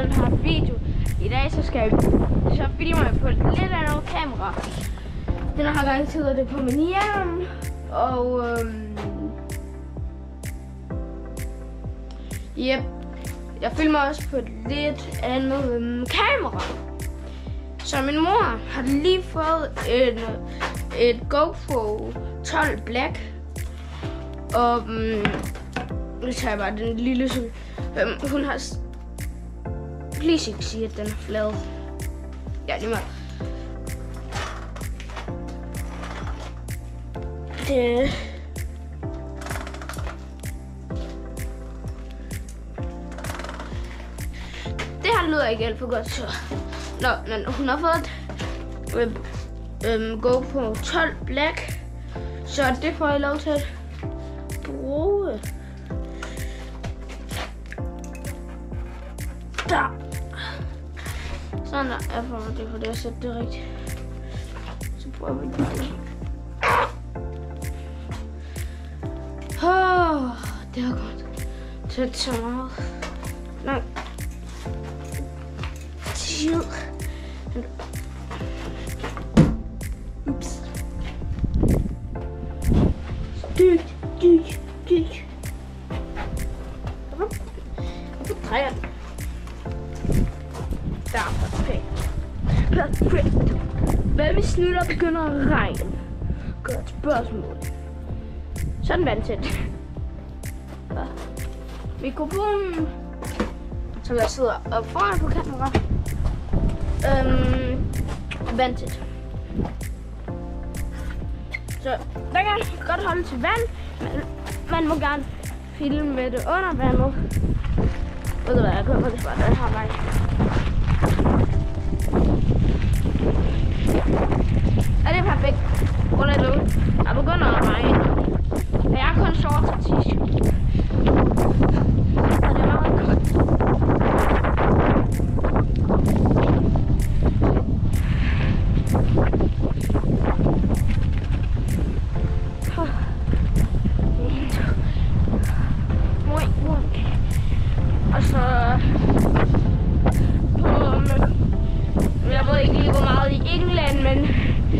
den her video. I dag så filmer jeg på et lidt andet kamera. Den her gang sidder det på min hjem, og jeg filmer også på et lidt andet kamera. Så min mor har lige fået et GoPro 12 Black, og nu tager jeg bare den lille sådan. Hun har... Please ikke sige, at den er flad. Ja, lige meget. Det her lyder ikke alt for godt, så... Nå, men hun har fået et GoPro 12 Black, så det får jeg lov til at bruge. Der. Sådan der. Jeg får det, for det at sætte det rigtigt. Så prøver vi det. Det har godt. Tæt så meget. Nej. Tid. Ups. Dyk. Jeg trækker den. Der er perfekt. Hvad hvis nu der begynder at regne? Godt spørgsmål. Sådan vandtæt. Mikrofonen, som jeg sidder oppe foran på kamera. Vandtæt. Så der kan godt holde til vand, men man må gerne filme med det under vandet. Ved du hvad, jeg kommer til for den her vej. Er det perfekt? Under det. Jeg begynder at regne. Og jeg har kun shorts og t-shirt. Og det er meget koldt. Og så jeg ved ikke lige hvor meget i England, men i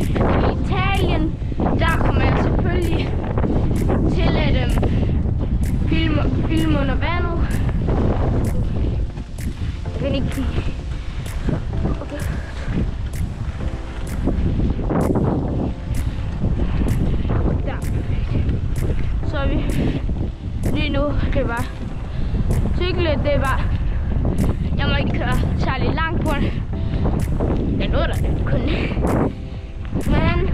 Italien, der kommer jeg selvfølgelig til at filme under vandet. Jeg kan ikke... Okay. Der. Så er vi lige nu, det var cykle, det var... Jeg må ikke køre særlig langt på den. Den nåede der kun. Men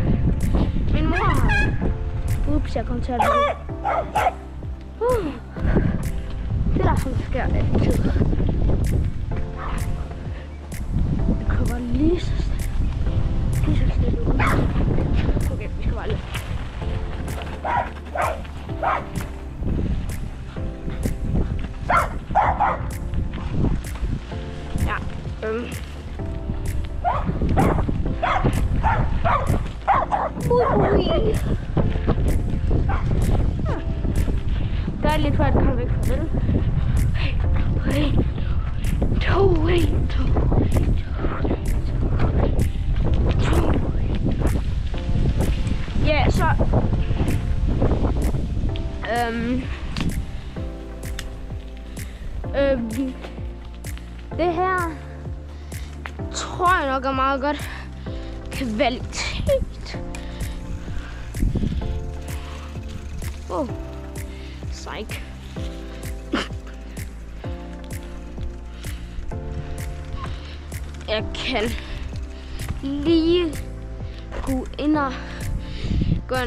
min mor har... Ups, jeg kom til at lade. Det der som sker altid. Det kommer lige så stille ud. Okay, vi skal bare lidt. Ja, der er lidt for at komme væk fra den. 2. Ja, så det her tror jeg nok er meget godt kvalitet. Psych. Jeg kan lige gå ind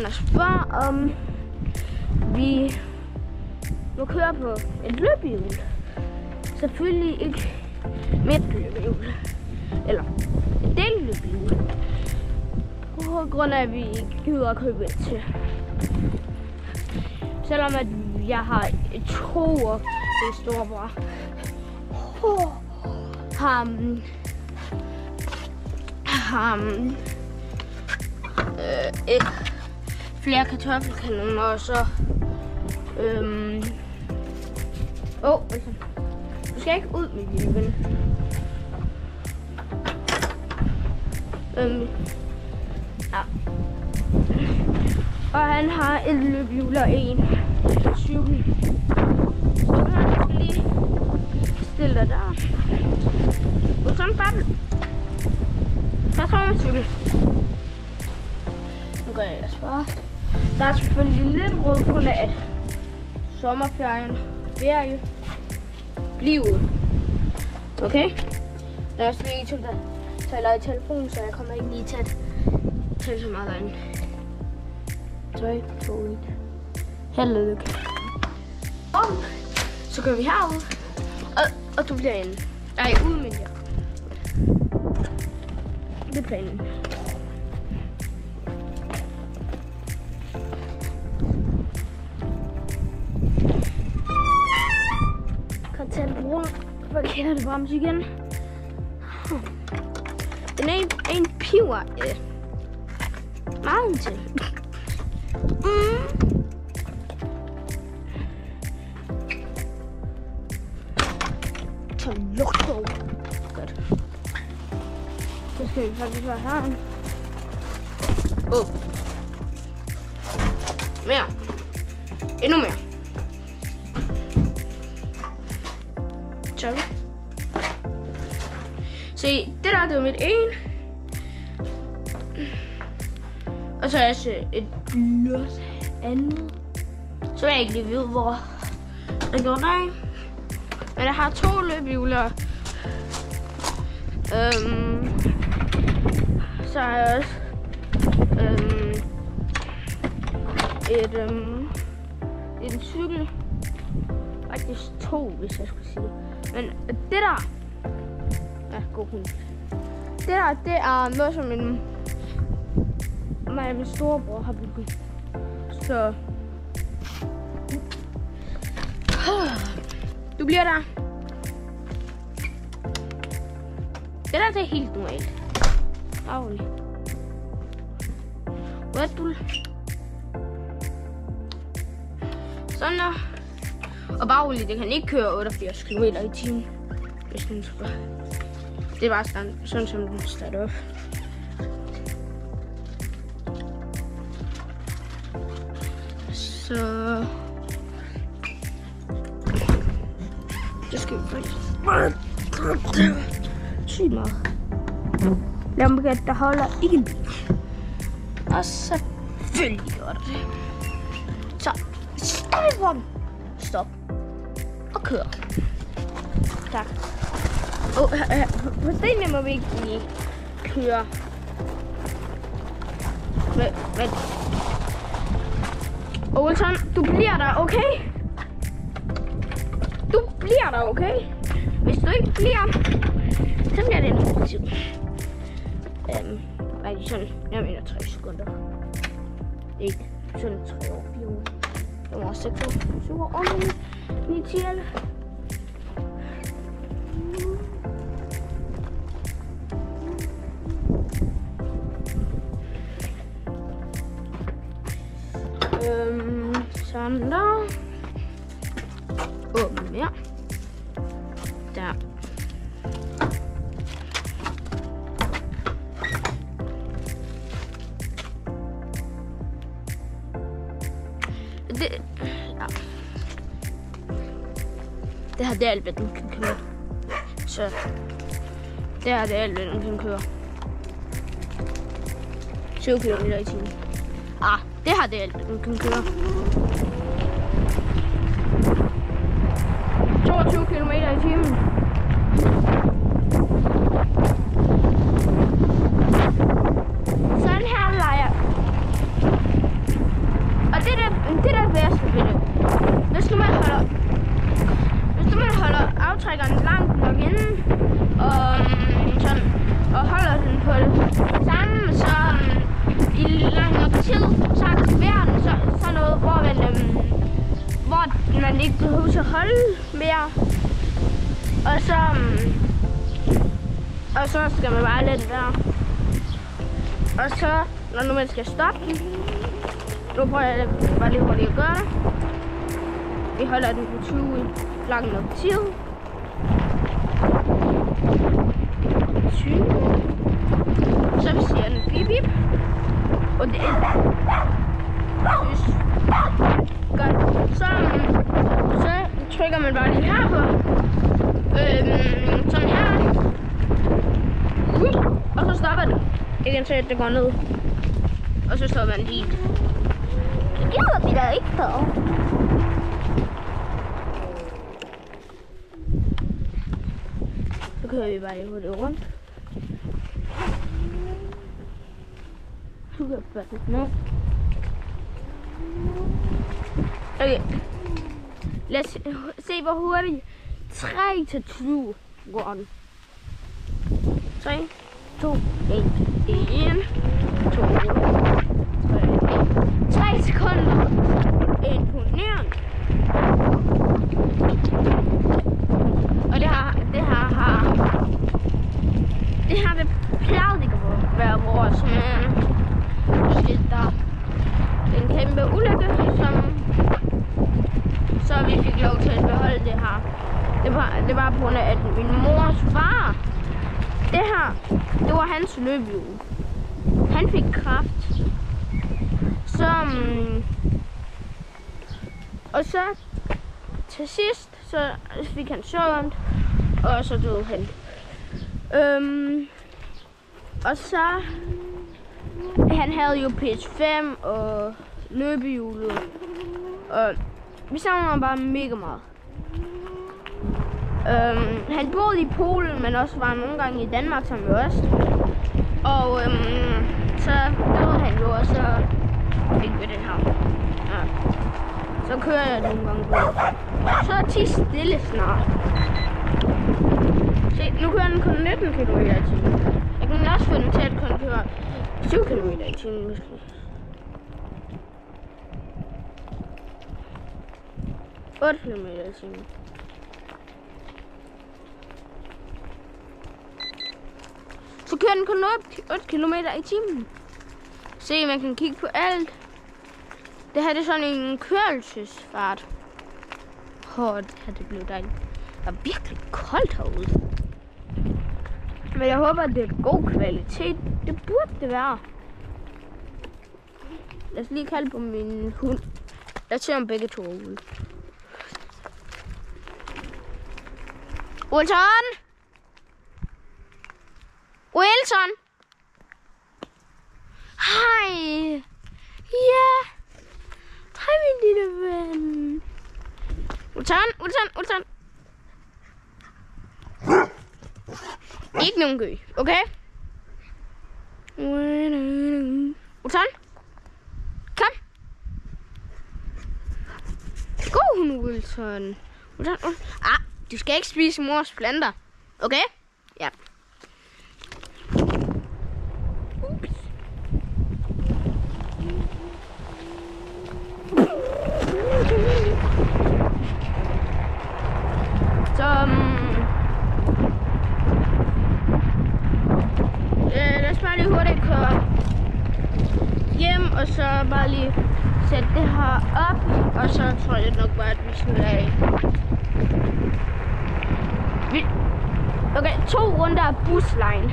og spørge, om vi må køre på et løbehjul. Selvfølgelig ikke med et løbehjul. Eller et delløbehjul. På grund af, at vi ikke gider at købe et til. Selvom at jeg har et tog, det er storebror. Flere kartoffelkanoner, og så skal ikke ud, min lille ven. Ja. Og han har et løbehjul og en cykel. Så han skal lige stille dig der. Og sådan bare. Så tager jeg cykel. Nu gør jeg ellers bare. Der er selvfølgelig lidt råd på grund af sommerferien, ferie, livet. Okay? Der er også lige to, der taler i telefonen, så jeg kommer ikke lige til at tale så meget derinde. 3, 2, 1. Held og lykke. Og så går vi herud, og du bliver inde. Nej, ude med jer. Det er planen. Kan tage den rundt, for jeg kender det bremse igen. Den er en piver. Meget til. Så lugt over. Godt. Så skal vi faktisk være her. Mere. Endnu mere. Så. Se, det der, det var mit en. Og så er jeg et blødt andet. Så jeg ikke lige ved, hvor det går der. Men jeg har 2 løbehjuler. Så har jeg også en cykel. Faktisk 2, hvis jeg skulle sige. Men det der. Ja, god hund. Det der, det er noget som min storebror har bygget. Så du bliver der. Det der, det er helt normalt. Ærgerligt. Hvad du? Sådan der. Og bagligt, det kan ikke køre 88 km i timen. Hvis den skal. Det er bare sådan som den starter op. Så det skal vi faktisk sygt meget. Lamborghini, der holder ikke en bil. Og selvfølgelig gør det. Så stop for den. Stop. Og kør. Tak. På stenene må vi ikke lige køre. Men Olsen, du bliver der, okay? Du bliver der, okay? Hvis du ikke bliver, så bliver det en hård tid. Hvad er det sådan? Jeg mener 3 sekunder. Ikke sådan 3 år, 4 år. Jeg må også 6 år, 7 år, 9, 10, 11. Sådan der. Åbn mere. Der. Det her, det er alt, hvad den kan køre. Så det her, det er alt, hvad den kan køre. 20 km i timen. Det her, det er alt, hvad den kan køre. 22 km i timen. Sådan her leger. Og det der værste ved det. Hvis du holder aftrækkeren langt nok inden, og holder den på det samme, så i lang nok tid, så aktiverer den sådan noget, hvor man ikke behøver at holde mere. Og så skal man bare lade det være. Og så, når nu man skal stoppe, nu prøver jeg bare lige hurtigt at gøre det. Vi holder den på 20 lang nok tid. 20. Så siger den bip bip. Og det er godt. Så trykker man bare lige her på. Sådan her. Og så stopper det. Jeg kan se, at det går ned. Og så står man lige. Det gider vi da ikke på. Så kører vi bare lige hurtigt rundt. No. Okay. Lad os se, hvor hurtigt 3 til 20 går den. 3, 2, 1, 1, 2, 3 sekunder. Imponerende. Og det plejede ikke at være vores der en kæmpe ulykke, så vi fik lov til at beholde det her. Det var på grund af, at min mors far, det var hans løbehjul. Han fik kræft. Og så til sidst, så fik han så ondt, og så døde han. Og så han havde jo PS5 og løbehjulet, og vi savner ham bare mega meget. Han boede i Polen, men også var nogle gange i Danmark som jo også. Og så døde han jo, og så fik vi den her. Ja. Så kører jeg nogle gange på. Så er det stille snart. Se, nu kører den kun 19 km i timen. Jeg kan også få den til at kun køre 7 km i timen måske. – 8 km i timen. Så kører den kun 8 km i timen. Se, man kan kigge på alt. Det her det er sådan en kørelsesfart. Det her det blev dejligt. Det er virkelig koldt herude. Men jeg håber, at det er god kvalitet. Det burde det være. Lad os lige kalde på min hund. Lad os se om begge to er ude. Wilson! Wilson! Hej! Ja! Hej min lille ven! Wilson! Ikke nogen gø, okay? Wilson! Kom! God hund, Wilson! Wilson! Du skal ikke spise mors planter, okay? Ja. Så lad os bare lige hurtigt køre hjem, og så bare lige sætte det her op, og så tror jeg nok bare, at vi skal af. Okay, 2 runder af busline.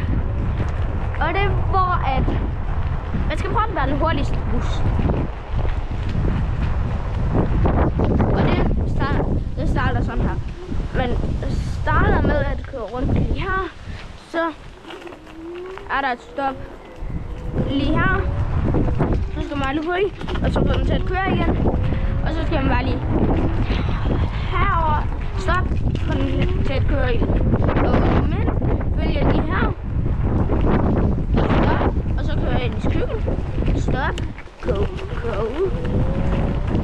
Og det er hvor at man skal prøve at være den hurtigste bus. Og det starter sådan her. Man starter med at køre rundt lige her. Så er der et stop lige her. Så skal man lige hurtigt, og så får den til at køre igen. Og så skal man bare lige herover. Stop, få den til at køre igen. Men følger lige her. Stop, og så kører jeg ind i skyggen. Stop, go.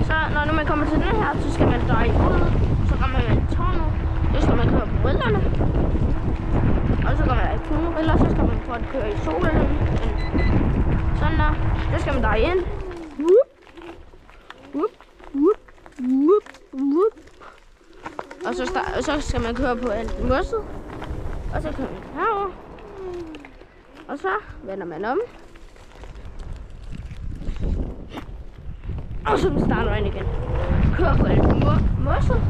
Så når man kommer til den her, så skal man dreje ud. Så kommer man i tårnet. Så skal man køre på brillerne. Og så kommer der ikke kun briller, så skal man prøve at køre i solen. Sådan der. Så skal man dreje ind. Og så skal man køre på enten godset. Og så kører man herover. Og så vender man om. Og så starter man igen. Kører på enten godset.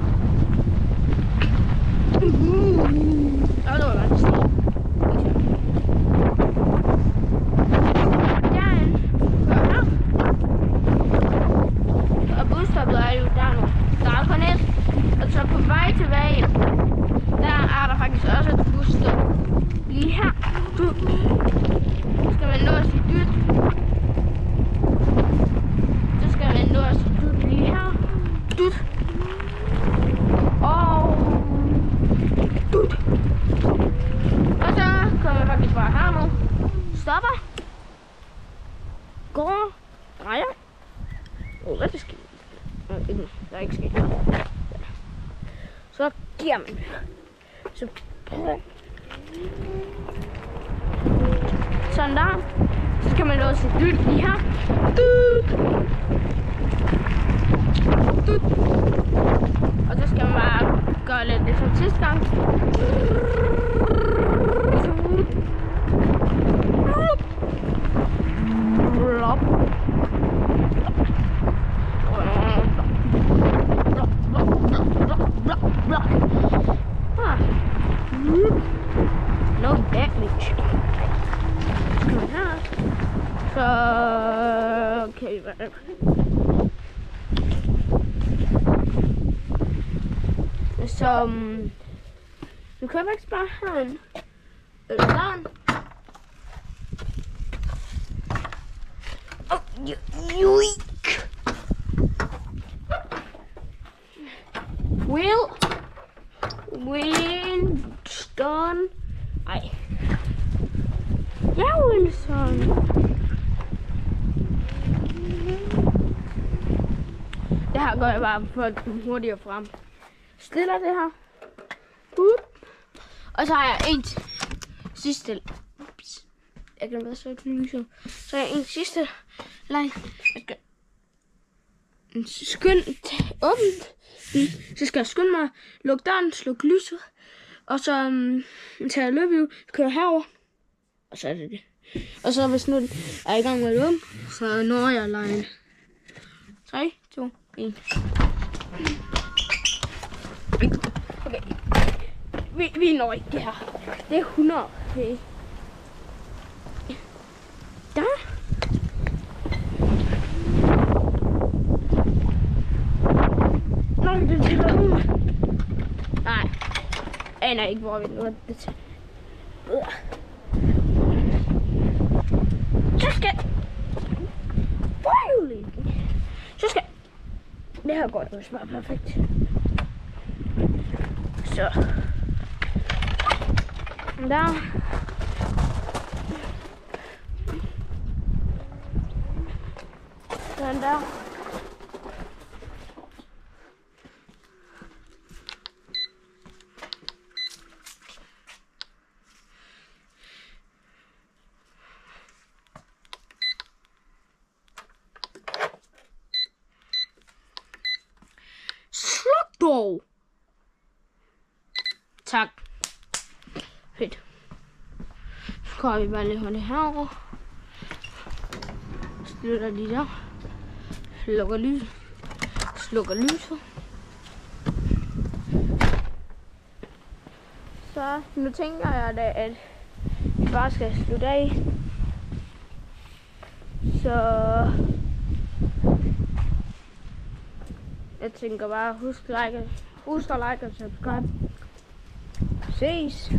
Jamen. Så sådan der. Så skal man låse et lyd lige her. Og så skal man bare gøre lidt ligesom sidste gang. No damage. Så kan vi bare... Så du kan faktisk bare have en sådan. Yoink! Winston. Ej. Ja, Winston. Det her går jeg bare for hurtigere frem. Stiller det her. Og så har jeg en sidste. Ups. Jeg kan bare så lyse. Så har jeg en sidste leg. Jeg skal åbent. Så skal jeg skynde mig, lukke døren, slukke lyset. Og så tager jeg løbehjul, kører herover. Og så er det det. Og så hvis nu er jeg i gang med at åbne, så når jeg lejen. 3, 2, 1. Okay. Vi når ikke det her. Det er 100. Okay. Der. Nej, det er nej. Jeg aner ikke, hvor vi nåede det til. Så skal... Så skal... Det her går jo bare perfekt. Så. Der. Den der. Sluk dog. Tak. Fedt. Så går vi bare lige det herover. Slutter lige der. Slukker lys. Slukker lyset. Så nu tænker jeg da, at vi bare skal slutte af. Så jeg tænker bare, husk at like og subscribe. Ses.